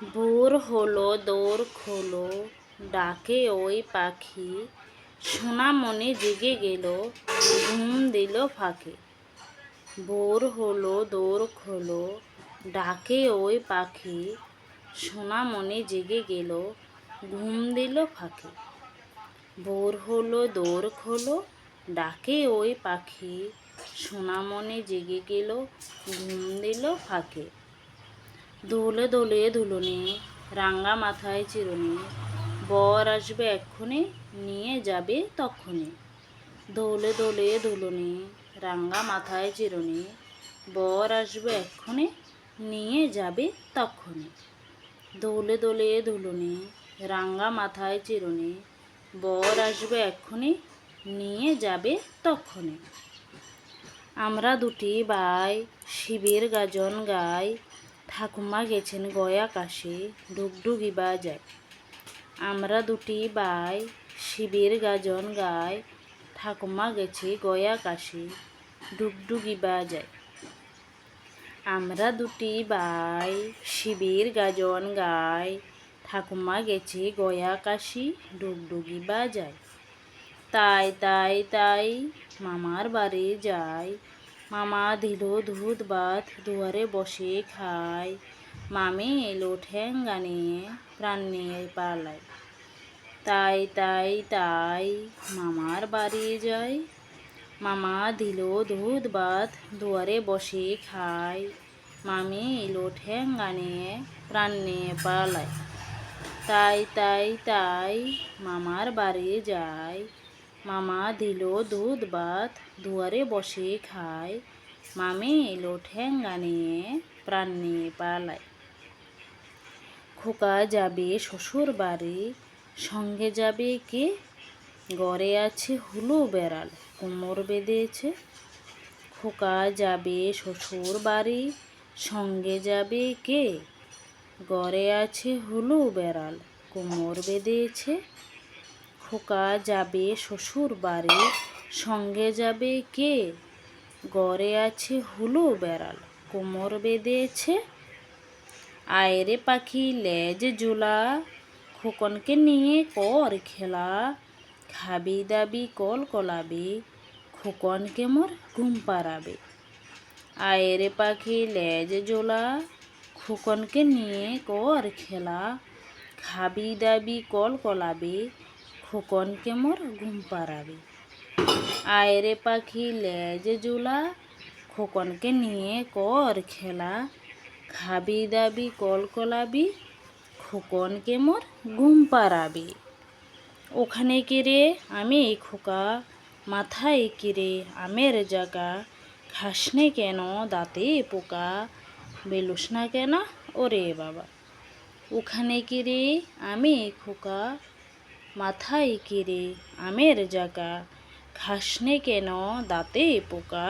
ভোর হলো দোর খোলো, ডাকে ওই পাখি, সোনামণি জেগে গেল, ঘুম দিল ফাঁকে। ভোর হলো দোর খোলো, ডাকে ওই পাখি, সোনামণি জেগে গেল, ঘুম দিল ফাঁকে। ভোর হলো দোর খোলো, ডাকে ওই পাখি, সোনামণি জেগে গেল, ঘুম দিল ফাঁকে। দোলে দোলে দুলুনি, রাঙা মাথায় চিরুনি, বর আসবে এক্ষুনি, নিয়ে যাবে তক্ষুনি। দোলে দোলে দুলুনি, রাঙা মাথায় চিরুনি, বর আসবে এক্ষুনি, নিয়ে যাবে তক্ষুনি। দোলে দোলে দুলুনি, রাঙা মাথায় চিরুনি, বর আসবে এক্ষুনি, নিয়ে যাবে তক্ষুনি। আমরা দুটি ভাই শিবের গাজন গাই, ঠাকুমা গেছেন গয়া কাশি, ডুগডুগি বাজায়। আমরা দুটি ভাই শিবের গাজন গাই, ঠাকুমা গেছে গয়া কাশি, ডুগডুগি বাজায়। আমরা দুটি ভাই শিবের গাজন গাই, ঠাকুমা গেছে গয়া কাশি, ডুগডুগি বাজায়। তাই তাই তাই মামার বাড়ি যাই, মামা দিল দুধ ভাত, দুয়ারে বসে খাই, মামি এলো ঠ্যাঙ্গা নিয়ে, প্রাণ নিয়ে পালায়। তাই তাই তাই মামার বাড়ি যাই, মামা দিল দুধ ভাত, দুয়ারে বসে খাই, মামি এলো ঠ্যাঙ্গা নিয়ে, প্রাণ নিয়ে পালায়। তাই তাই তাই মামার বাড়ি যাই, মামা দিল দুধ ভাত, দুয়ারে বসে খাই, মামি এলো ঠ্যাঙ্গা নিয়ে, প্রাণ নিয়ে পালায়। খোকা যাবে শ্বশুর বাড়ি, সঙ্গে যাবে কে? ঘরে আছে হুলু বেড়াল, কোমর বেঁধেছে। খোকা যাবে শ্বশুর বাড়ি, সঙ্গে যাবে কে? ঘরে আছে হুলু বেড়াল, কোমর বেঁধেছে। খোকা যাবে শ্বশুর বাড়ি, সঙ্গে যাবে কে? ঘরে আছে হুলু বেড়াল, কোমর বেঁধেছে। আয়রে পাখি লেজ জোলা, খোকনকে নিয়ে কর খেলা, খাবি দাবি কল কলাবি, খোকনকে মোর ঘুম পাড়াবে। আয়রে পাখি লেজ জোলা, খোকনকে নিয়ে কর খেলা, খাবি দাবি কল কলাবি, খোকনকে মোর ঘুম পাড়াবে। আয়রে পাখি লেজ জোলা, খোকনকে নিয়ে কর খেলা, খাবি দাবি কল কলাবি, খোকনকে মোর ঘুম পাড়াবে। ওখানে কিরে আমি খোকা, মাথায় কিরে আমের জাগা, খাসনে কেন দাঁতে পোকা, বেলুস না কেন ওরে বাবা। ওখানে কিরে আমি খোকা, মাথায় কিরে আমের জাগা, খাসনে কেন দাঁতে পোকা,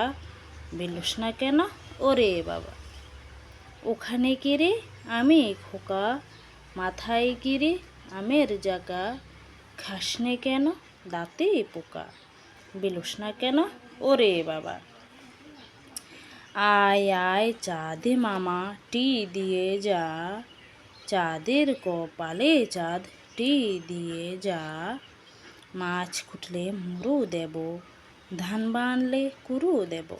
বেলুস না কেন ওরে বাবা। ওখানে কিরে আমি খোকা, মাথায় কিরে আমের জাগা, খাসনে কেন দাঁতে পোকা, বেলুস না কেন ওরে বাবা। আয় আয় চাঁদে মামা টি দিয়ে যা, চাঁদের কপালে চাঁদ টি দিয়ে যা, মাছ কুটলে মুড়ো দেব, ধান বানলে কুড়ো দেব।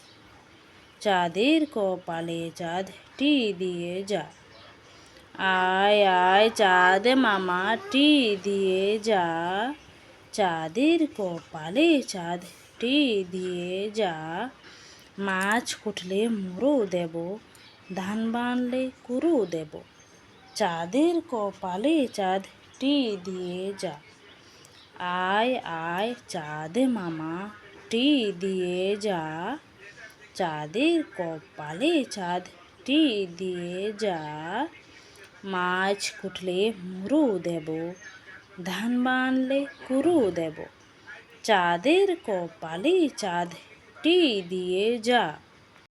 চাঁদের কপালে চাঁদ টি দিয়ে যা। আয় আয় চাঁদ মামা টি দিয়ে যা, চাঁদের কপালে চাঁদ টি দিয়ে যা, মাছ কুটলে মুড়ো দেব, ধান বানলে কুড়ো দেব। চাঁদের কপালে চাঁদ টি দিয়ে যা। আয় আয় চাঁদ মামা টি দিয়ে যা, চাঁদের কপালে চাঁদ টি দিয়ে যা, মাছ কুটলে মুড়ো দেব, ধান বানলে কুড়ো দেব। চাঁদের কপালে চাঁদ টি দিয়ে যা।